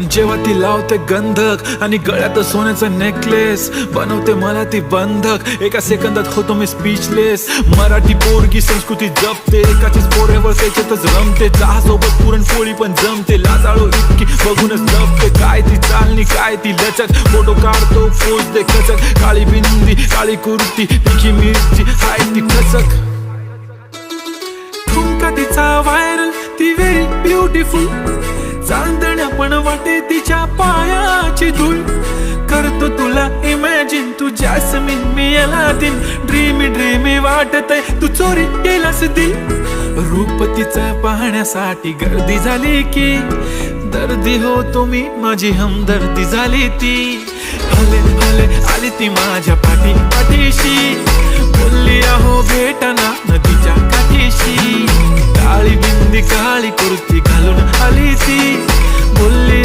जेव्हा ती लावते गंधक आणि गळ्यात सोन्याचं नेकलेस, बनवते मला ती बंधक, एका सेकंदात होतो मी स्पीचलेस. मराठी पोरगी संस्कृती जपते, एकाचीच पोऱ्यावर त्याच्यातच रमते. चहासोबत पुरणपोळी पण जमते, लाजाळू इतकी बघूनच लपते. काय ती चालणी काय ती लचक, फोटो काढतो पोज दे खचक. काळी बिंदी काळी कुर्ती तिखी मिरची हाय ती खचक. ठुमका तिचा व्हायरल, ती व्हेरी ब्युटिफुल. चांदण्या पण वाटे तिच्या पायाची धूळ. करतो तुला इमॅजिन, तू जॅस्मिन मी अलादीन. ड्रीमी ड्रीमी वाटतय तू चोरी केलास दिल. रूप तिचं पाहण्यासाठी गर्दी झाली की दर्दी होतो मी, माझी हमदर्दी झाली ती. हले हले आली ती माझ्या पाठी पाठीशी, बोलली अहो भेटना नदीच्या काठीशी. काळी बिंदी काळी कुर्ती घालून आली ती, बोलली